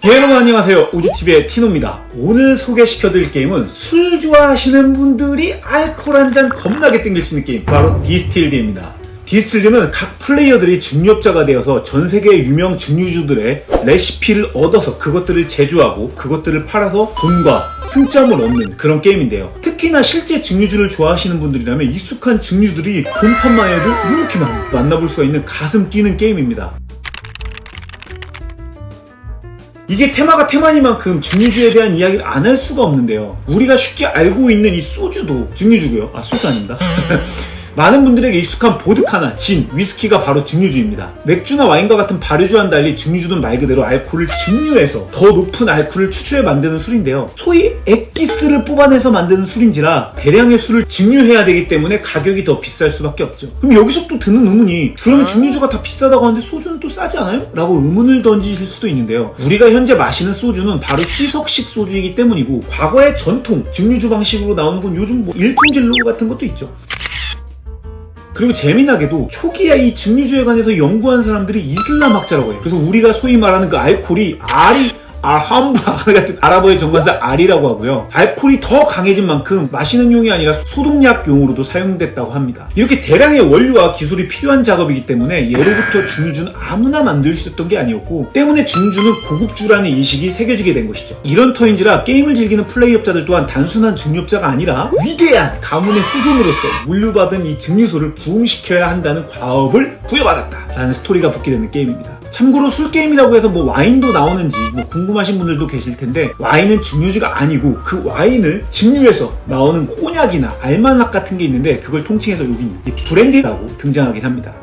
여러분 안녕하세요. 우주TV의 티노입니다. 오늘 소개시켜드릴 게임은 술 좋아하시는 분들이 알코올 한 잔 겁나게 땡길 수 있는 게임, 바로 디스틸드입니다. 디스틸드는 각 플레이어들이 증류업자가 되어서 전세계 유명 증류주들의 레시피를 얻어서 그것들을 제조하고 그것들을 팔아서 돈과 승점을 얻는 그런 게임인데요. 특히나 실제 증류주를 좋아하시는 분들이라면 익숙한 증류들이 본판만 해도 이렇게 만나볼 수가 있는 가슴 뛰는 게임입니다. 이게 테마가 테마니만큼 증류주에 대한 이야기를 안 할 수가 없는데요. 우리가 쉽게 알고 있는 이 소주도 증류주고요. 소주 아닙니다. 많은 분들에게 익숙한 보드카나 진, 위스키가 바로 증류주입니다. 맥주나 와인과 같은 발효주와는 달리 증류주는 말 그대로 알코올을 증류해서 더 높은 알코올을 추출해 만드는 술인데요. 소위 액기스를 뽑아내서 만드는 술인지라 대량의 술을 증류해야 되기 때문에 가격이 더 비쌀 수밖에 없죠. 그럼 여기서 또 드는 의문이, 그러면 증류주가 다 비싸다고 하는데 소주는 또 싸지 않아요? 라고 의문을 던지실 수도 있는데요. 우리가 현재 마시는 소주는 바로 희석식 소주이기 때문이고, 과거의 전통 증류주 방식으로 나오는 건 요즘 일품진로 같은 것도 있죠. 그리고 재미나게도 초기에 이 증류주에 관해서 연구한 사람들이 이슬람 학자라고 해요. 그래서 우리가 소위 말하는 그 알코올이 함부라 같은 아랍어의 정관사 알이라고 하고요. 알코올이 더 강해진 만큼 마시는 용이 아니라 소독약용으로도 사용됐다고 합니다. 이렇게 대량의 원료와 기술이 필요한 작업이기 때문에 예로부터 증류주는 아무나 만들 수 있었던 게 아니었고, 때문에 증류주는 고급주라는 인식이 새겨지게 된 것이죠. 이런 터인지라 게임을 즐기는 플레이업자들 또한 단순한 증류업자가 아니라 위대한 가문의 후손으로서 물려받은 이 증류소를 부흥시켜야 한다는 과업을 부여받았다 라는 스토리가 붙게 되는 게임입니다. 참고로 술게임이라고 해서 와인도 나오는지 궁금하신 분들도 계실 텐데, 와인은 증류주가 아니고 그 와인을 증류해서 나오는 꼬냑이나 알마낙 같은 게 있는데, 그걸 통칭해서 여기 브랜디라고 등장하긴 합니다.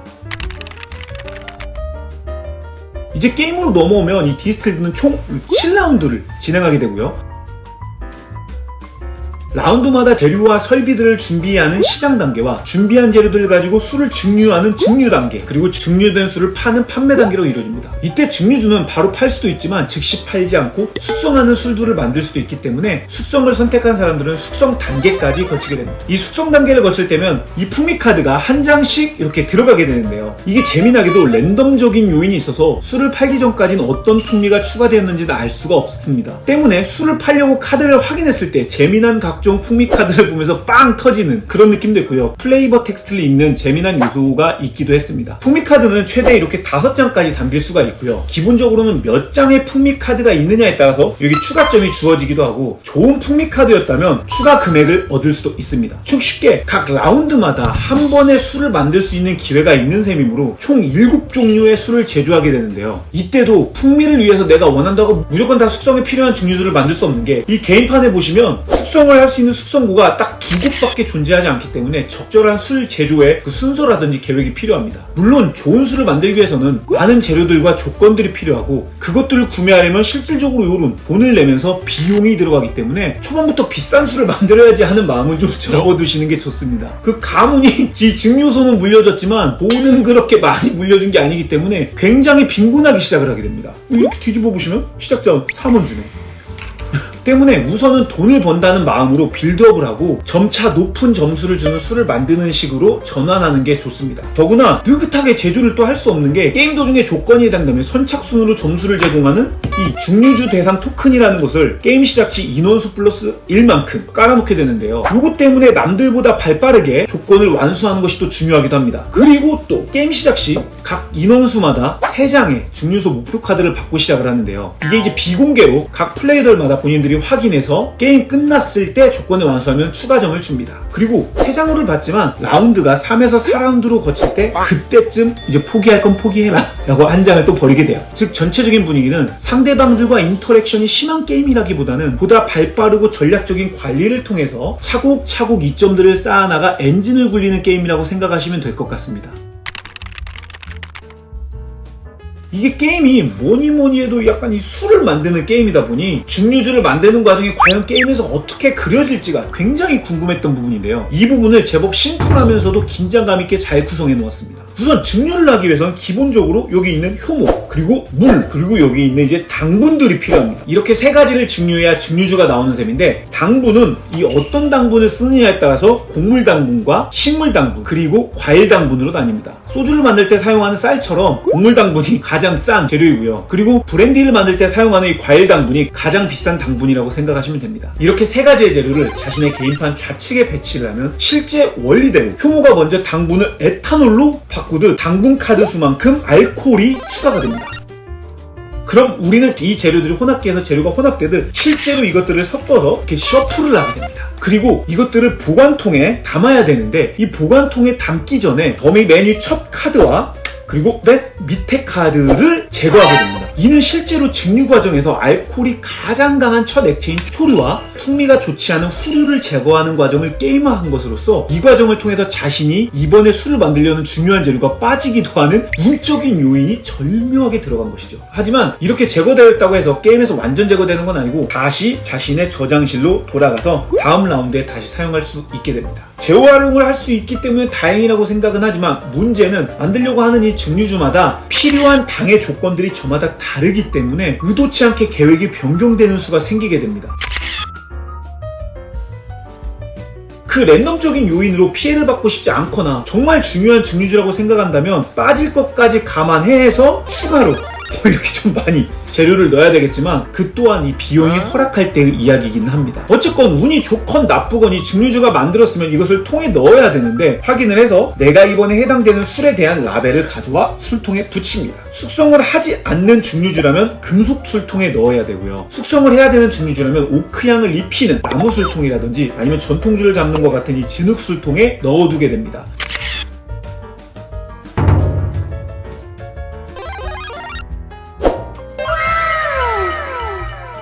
이제 게임으로 넘어오면 이 디스틸드는 총 7라운드를 진행하게 되고요. 라운드마다 재료와 설비들을 준비하는 시장 단계와 준비한 재료들을 가지고 술을 증류하는 증류 단계, 그리고 증류된 술을 파는 판매 단계로 이루어집니다. 이때 증류주는 바로 팔 수도 있지만 즉시 팔지 않고 숙성하는 술들을 만들 수도 있기 때문에 숙성을 선택한 사람들은 숙성 단계까지 거치게 됩니다. 이 숙성 단계를 거칠 때면 이 품위 카드가 한 장씩 이렇게 들어가게 되는데요. 이게 재미나게도 랜덤적인 요인이 있어서 술을 팔기 전까지는 어떤 품위가 추가되었는지는 알 수가 없습니다. 때문에 술을 팔려고 카드를 확인했을 때 재미난 각종 풍미 카드를 보면서 빵 터지는 그런 느낌도 있고요. 플레이버 텍스트를 읽는 재미난 요소가 있기도 했습니다. 풍미 카드는 최대 이렇게 5장까지 담길 수가 있고요. 기본적으로는 몇 장의 풍미 카드가 있느냐에 따라서 여기 추가점이 주어지기도 하고, 좋은 풍미 카드였다면 추가 금액을 얻을 수도 있습니다. 쉽게 각 라운드마다 한 번에 술을 만들 수 있는 기회가 있는 셈이므로 총 7종류의 술을 제조하게 되는데요. 이때도 풍미를 위해서 내가 원한다고 무조건 다 숙성에 필요한 증류주를 만들 수 없는 게, 이 게임판에 보시면 숙성을 할 수 있는 숙성고가 딱 2곳밖에 존재하지 않기 때문에 적절한 술 제조의 그 순서라든지 계획이 필요합니다. 물론 좋은 술을 만들기 위해서는 많은 재료들과 조건들이 필요하고, 그것들을 구매하려면 실질적으로 요런 돈을 내면서 비용이 들어가기 때문에 초반부터 비싼 술을 만들어야지 하는 마음은 좀 접어두시는 게 좋습니다. 그 가문이 이 증류소는 물려줬지만 돈은 그렇게 많이 물려준 게 아니기 때문에 굉장히 빈곤하게 시작을 하게 됩니다. 이렇게 뒤집어 보시면 시작자 3원 주네. 때문에 우선은 돈을 번다는 마음으로 빌드업을 하고 점차 높은 점수를 주는 술을 만드는 식으로 전환하는 게 좋습니다. 더구나 느긋하게 제조를 또 할 수 없는 게, 게임 도중에 조건이 해당되면 선착순으로 점수를 제공하는 이 증류주 대상 토큰이라는 것을 게임 시작 시 인원수 플러스 1만큼 깔아놓게 되는데요. 이것 때문에 남들보다 발빠르게 조건을 완수하는 것이 또 중요하기도 합니다. 그리고 또 게임 시작 시 각 인원수마다 3장의 증류소 목표 카드를 받고 시작을 하는데요. 이게 이제 비공개로 각 플레이어들마다 본인들이 확인해서 게임 끝났을 때 조건을 완수하면 추가점을 줍니다. 그리고 3장으로 받지만 라운드가 3에서 4라운드로 거칠 때, 그때쯤 이제 포기할 건 포기해라 라고 한 장을 또 버리게 돼요. 즉 전체적인 분위기는 상대방들과 인터랙션이 심한 게임이라기보다는 보다 발빠르고 전략적인 관리를 통해서 차곡차곡 이점들을 쌓아나가 엔진을 굴리는 게임이라고 생각하시면 될 것 같습니다. 이게 게임이 뭐니 해도 약간 이 술을 만드는 게임이다 보니 증류주를 만드는 과정이 과연 게임에서 어떻게 그려질지가 굉장히 궁금했던 부분인데요. 이 부분을 제법 심플하면서도 긴장감 있게 잘 구성해 놓았습니다. 우선 증류를 하기 위해서는 기본적으로 여기 있는 효모, 그리고 물, 그리고 여기 있는 이제 당분들이 필요합니다. 이렇게 세 가지를 증류해야 증류주가 나오는 셈인데, 당분은 이 어떤 당분을 쓰느냐에 따라서 곡물 당분과 식물 당분, 그리고 과일 당분으로 나뉩니다. 소주를 만들 때 사용하는 쌀처럼 곡물 당분이 가장 싼 재료이고요. 그리고 브랜디를 만들 때 사용하는 이 과일 당분이 가장 비싼 당분이라고 생각하시면 됩니다. 이렇게 세 가지의 재료를 자신의 게임판 좌측에 배치를 하면 실제 원리대로 효모가 먼저 당분을 에탄올로 바꾸듯 당분 카드 수만큼 알코올이 추가가 됩니다. 그럼 우리는 이 재료들이 혼합기에서 재료가 혼합되듯 실제로 이것들을 섞어서 이렇게 셔플을 하게 됩니다. 그리고 이것들을 보관통에 담아야 되는데, 이 보관통에 담기 전에 더미 메뉴 첫 카드와 그리고 맨 밑에 카드를 제거하게 됩니다. 이는 실제로 증류 과정에서 알코올이 가장 강한 첫 액체인 초류와 풍미가 좋지 않은 후류를 제거하는 과정을 게임화한 것으로서 이 과정을 통해서 자신이 이번에 술을 만들려는 중요한 재료가 빠지기도 하는 물적인 요인이 절묘하게 들어간 것이죠. 하지만 이렇게 제거되었다고 해서 게임에서 완전 제거되는 건 아니고 다시 자신의 저장실로 돌아가서 다음 라운드에 다시 사용할 수 있게 됩니다. 재활용을 할 수 있기 때문에 다행이라고 생각은 하지만, 문제는 만들려고 하는 이 증류주마다 필요한 당의 조건들이 저마다 다르기 때문에 의도치 않게 계획이 변경되는 수가 생기게 됩니다. 그 랜덤적인 요인으로 피해를 받고 싶지 않거나 정말 중요한 증류주라고 생각한다면 빠질 것까지 감안해서 추가로 이렇게 좀 많이 재료를 넣어야 되겠지만, 그 또한 이 비용이 허락할 때의 이야기이긴 합니다. 어쨌건 운이 좋건 나쁘건 이 증류주가 만들었으면 이것을 통에 넣어야 되는데, 확인을 해서 내가 이번에 해당되는 술에 대한 라벨을 가져와 술통에 붙입니다. 숙성을 하지 않는 증류주라면 금속 술통에 넣어야 되고요. 숙성을 해야 되는 증류주라면 오크향을 입히는 나무 술통이라든지 아니면 전통주를 담는 것 같은 이 진흙 술통에 넣어두게 됩니다.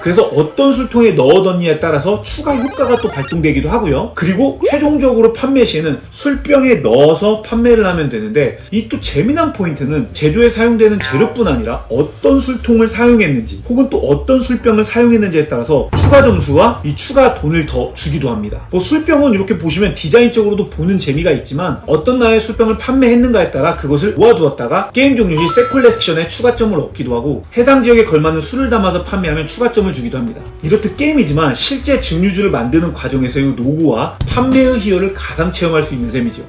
그래서 어떤 술통에 넣어뒀냐에 따라서 추가 효과가 또 발동되기도 하고요. 그리고 최종적으로 판매 시에는 술병에 넣어서 판매를 하면 되는데, 이 또 재미난 포인트는 제조에 사용되는 재료뿐 아니라 어떤 술통을 사용했는지 혹은 또 어떤 술병을 사용했는지에 따라서 추가 점수와 이 추가 돈을 더 주기도 합니다. 술병은 이렇게 보시면 디자인적으로도 보는 재미가 있지만, 어떤 나라의 술병을 판매했는가에 따라 그것을 모아두었다가 게임 종료 시 새 컬렉션에 추가점을 얻기도 하고, 해당 지역에 걸맞는 술을 담아서 판매하면 추가점을 주기도 합니다. 이렇듯 게임이지만 실제 증류주를 만드는 과정에서의 노고와 판매의 희열을 가상 체험할 수 있는 셈이죠.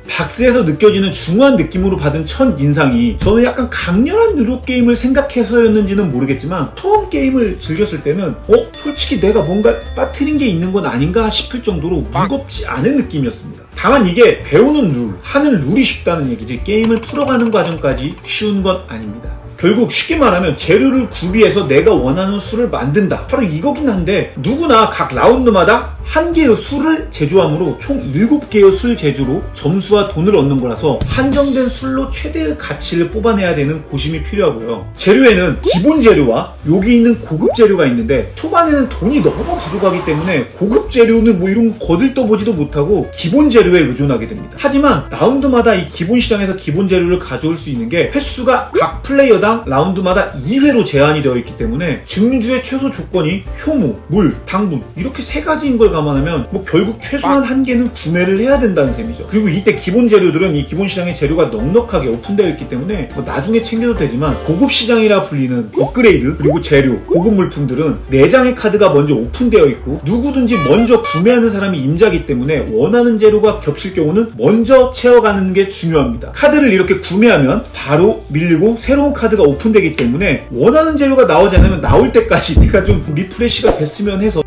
박스에서 느껴지는 중후한 느낌으로 받은 첫 인상이 저는 약간 강렬한 유료 게임을 생각해서였는지는 모르겠지만, 처음 게임을 즐겼을 때는 솔직히 내가 뭔가 빠뜨린 게 있는 건 아닌가 싶을 정도로 무겁지 않은 느낌이었습니다. 다만 이게 배우는 룰, 하는 룰이 쉽다는 얘기지 게임을 풀어가는 과정까지 쉬운 건 아닙니다. 결국 쉽게 말하면 재료를 구비해서 내가 원하는 술을 만든다, 바로 이거긴 한데, 누구나 각 라운드마다 한 개의 술을 제조함으로 총 7개의 술 제조로 점수와 돈을 얻는 거라서 한정된 술로 최대의 가치를 뽑아내야 되는 고심이 필요하고요. 재료에는 기본 재료와 여기 있는 고급 재료가 있는데, 초반에는 돈이 너무 부족하기 때문에 고급 재료는 뭐 이런 거 거들떠보지도 못하고 기본 재료에 의존하게 됩니다. 하지만 라운드마다 이 기본 시장에서 기본 재료를 가져올 수 있는 게 횟수가 각 플레이어당 라운드마다 2회로 제한이 되어 있기 때문에, 증류주의 최소 조건이 효모, 물, 당분 이렇게 세 가지인 걸 감안하면 결국 최소한 한 개는 구매를 해야 된다는 셈이죠. 그리고 이때 기본 재료들은 이 기본 시장의 재료가 넉넉하게 오픈되어 있기 때문에 나중에 챙겨도 되지만, 고급 시장이라 불리는 업그레이드 그리고 재료, 고급 물품들은 4장의 카드가 먼저 오픈되어 있고 누구든지 먼저 구매하는 사람이 임자이기 때문에 원하는 재료가 겹칠 경우는 먼저 채워가는 게 중요합니다. 카드를 이렇게 구매하면 바로 밀리고 새로운 카드가 오픈되기 때문에 원하는 재료가 나오지 않으면 나올 때까지 내가 좀 리프레시가 됐으면 해서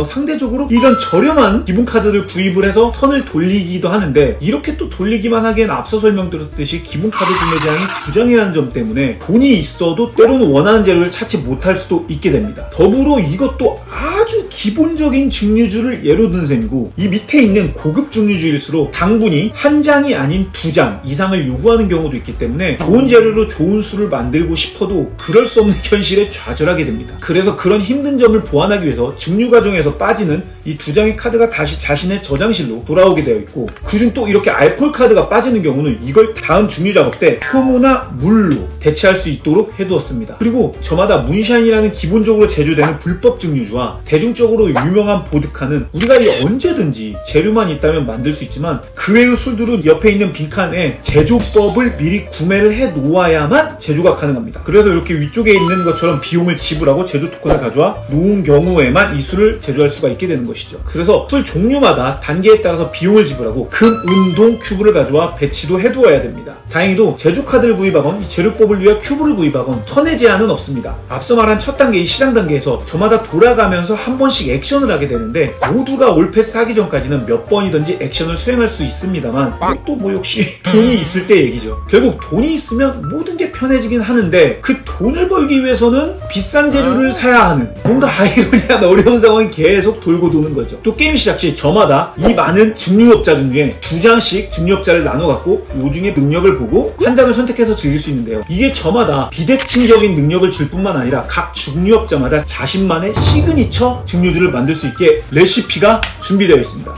상대적으로 이런 저렴한 기본 카드를 구입을 해서 턴을 돌리기도 하는데, 이렇게 또 돌리기만 하기엔 앞서 설명드렸듯이 기본 카드 구매 제한이 2장이라는 점 때문에 돈이 있어도 때로는 원하는 재료를 찾지 못할 수도 있게 됩니다. 더불어 이것도 아주 기본적인 증류주를 예로 든 셈이고, 이 밑에 있는 고급 증류주일수록 당분이 한 장이 아닌 2장 이상을 요구하는 경우도 있기 때문에 좋은 재료로 좋은 술을 만들고 싶어도 그럴 수 없는 현실에 좌절하게 됩니다. 그래서 그런 힘든 점을 보완하기 위해서 증류 과정에서 중에서 빠지는 이 두 장의 카드가 다시 자신의 저장실로 돌아오게 되어 있고, 그중 또 이렇게 알콜 카드가 빠지는 경우는 이걸 다음 중류 작업 때 효모나 물로 대체할 수 있도록 해두었습니다. 그리고 저마다 문샤인이라는 기본적으로 제조되는 불법 증류주와 대중적으로 유명한 보드카는 우리가 언제든지 재료만 있다면 만들 수 있지만, 그 외의 술들은 옆에 있는 빈칸에 제조법을 미리 구매를 해 놓아야만 제조가 가능합니다. 그래서 이렇게 위쪽에 있는 것처럼 비용을 지불하고 제조 토큰을 가져와 놓은 경우에만 이 술을 제조할 수가 있게 되는 것이죠. 그래서 술 종류마다 단계에 따라서 비용을 지불하고 금, 은, 동 큐브를 가져와 배치도 해두어야 됩니다. 다행히도 제조 카드를 구입하건 이 재료법을 위해 큐브를 구입하건 턴의 제한은 없습니다. 앞서 말한 첫 단계, 이 시장 단계에서 저마다 돌아가면서 한 번씩 액션을 하게 되는데, 모두가 올패스 하기 전까지는 몇 번이든지 액션을 수행할 수 있습니다만, 이것도 역시 돈이 있을 때 얘기죠. 결국 돈이 있으면 모든 게 편해지긴 하는데, 그 돈을 벌기 위해서는 비싼 재료를 사야 하는, 뭔가 아이러니한 어려운 상황이 계속 돌고 도는 거죠. 또 게임 시작 시 저마다 이 많은 증류업자 중에 두 장씩 증류업자를 나눠갖고 요 중에 능력을 보고 한 장을 선택해서 즐길 수 있는데요. 이게 저마다 비대칭적인 능력을 줄 뿐만 아니라 각 증류업자마다 자신만의 시그니처 증류주를 만들 수 있게 레시피가 준비되어 있습니다.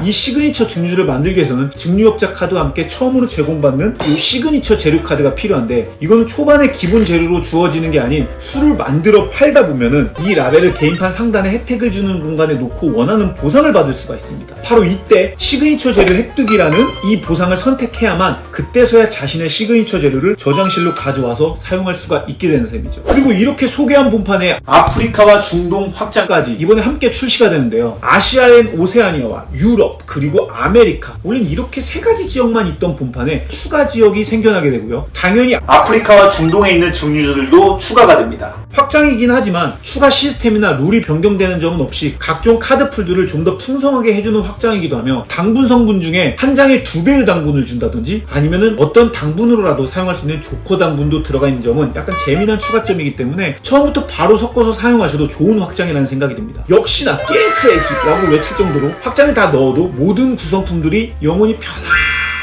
이 시그니처 증류주를 만들기 위해서는 증류업자 카드와 함께 처음으로 제공받는 이 시그니처 재료 카드가 필요한데, 이거는 초반에 기본 재료로 주어지는 게 아닌 술을 만들어 팔다 보면은 이 라벨을 게임판 상단에 혜택을 주는 공간에 놓고 원하는 보상을 받을 수가 있습니다. 바로 이때 시그니처 재료 획득이라는 이 보상을 선택해야만 그때서야 자신의 시그니처 재료를 저장실로 가져와서 사용할 수가 있게 되는 셈이죠. 그리고 이렇게 소개한 본판에 아프리카와 중동 확장까지 이번에 함께 출시가 되는데요. 아시아엔 오세아니아와 유럽, 그리고 아메리카, 원래는 이렇게 세 가지 지역만 있던 본판에 추가 지역이 생겨나게 되고요. 당연히 아프리카와 중동에 있는 증류주들도 추가가 됩니다. 확장이긴 하지만 추가 시스템이나 룰이 변경되는 점은 없이 각종 카드풀들을 좀 더 풍성하게 해주는 확장이기도 하며, 당분 성분 중에 한 장에 2배의 당분을 준다든지 아니면은 어떤 당분으로라도 사용할 수 있는 조커 당분도 들어가 있는 점은 약간 재미난 추가점이기 때문에 처음부터 바로 섞어서 사용하셔도 좋은 확장이라는 생각이 듭니다. 역시나 게임 트레이지라고 외칠 정도로 확장을 다 넣어도 모든 구성품들이 영원히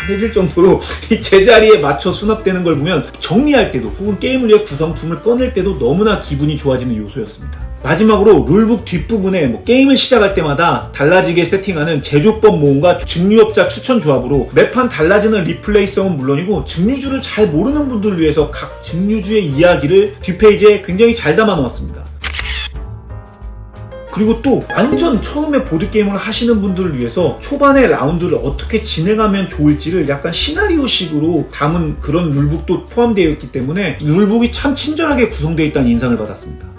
편해질 정도로 이 제자리에 맞춰 수납되는 걸 보면 정리할 때도 혹은 게임을 위해 구성품을 꺼낼 때도 너무나 기분이 좋아지는 요소였습니다. 마지막으로 룰북 뒷부분에 게임을 시작할 때마다 달라지게 세팅하는 제조법 모음과 증류업자 추천 조합으로 매판 달라지는 리플레이성은 물론이고, 증류주를 잘 모르는 분들을 위해서 각 증류주의 이야기를 뒷페이지에 굉장히 잘 담아 놓았습니다. 그리고 또 완전 처음에 보드게임을 하시는 분들을 위해서 초반의 라운드를 어떻게 진행하면 좋을지를 약간 시나리오식으로 담은 그런 룰북도 포함되어 있기 때문에 룰북이 참 친절하게 구성되어 있다는 인상을 받았습니다.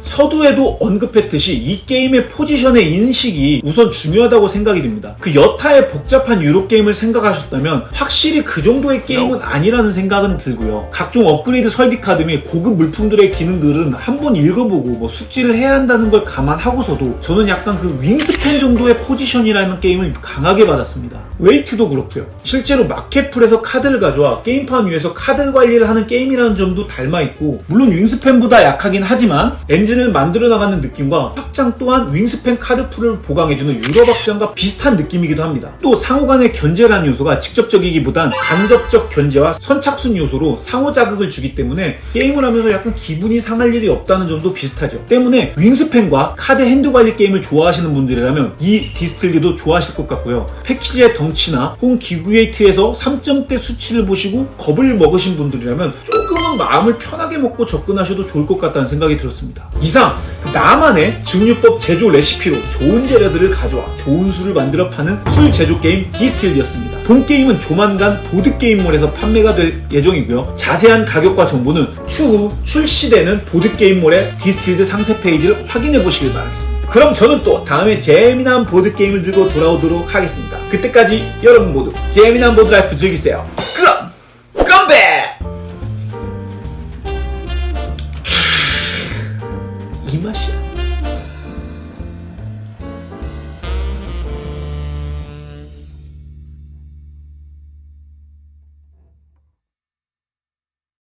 서두에도 언급했듯이 이 게임의 포지션의 인식이 우선 중요하다고 생각이 됩니다. 그 여타의 복잡한 유로게임을 생각하셨다면 확실히 그 정도의 게임은 아니라는 생각은 들고요. 각종 업그레이드 설비 카드 및 고급 물품들의 기능들은 한번 읽어보고 숙지를 해야 한다는 걸 감안하고서도 저는 약간 그 윙스팬 정도의 포지션이라는 게임을 강하게 받았습니다. 웨이트도 그렇고요. 실제로 마켓풀에서 카드를 가져와 게임판 위에서 카드 관리를 하는 게임이라는 점도 닮아있고, 물론 윙스팬보다 약하긴 하지만 엔진을 만들어 나가는 느낌과 확장 또한 윙스팬 카드풀을 보강해주는 유럽 확장과 비슷한 느낌이기도 합니다. 또 상호 간의 견제라는 요소가 직접적이기보단 간접적 견제와 선착순 요소로 상호 자극을 주기 때문에 게임을 하면서 약간 기분이 상할 일이 없다는 점도 비슷하죠. 때문에 윙스팬과 카드 핸드 관리 게임을 좋아하시는 분들이라면 이 디스틸리도 좋아하실 것 같고요. 패키지의 덩치나 혹은 기구에이트에서 3점대 수치를 보시고 겁을 먹으신 분들이라면 조금은 마음을 편하게 먹고 접근하셔도 좋을 것 같다는 생각이 들었습니다. 이상 나만의 증류법 제조 레시피로 좋은 재료들을 가져와 좋은 술을 만들어 파는 술 제조 게임 디스틸드였습니다. 본 게임은 조만간 보드게임몰에서 판매가 될 예정이고요. 자세한 가격과 정보는 추후 출시되는 보드게임몰의 디스틸드 상세 페이지를 확인해 보시길 바라겠습니다. 그럼 저는 또 다음에 재미난 보드게임을 들고 돌아오도록 하겠습니다. 그때까지 여러분 모두 재미난 보드라이프 즐기세요. 그럼 컴백! 이 맛이야.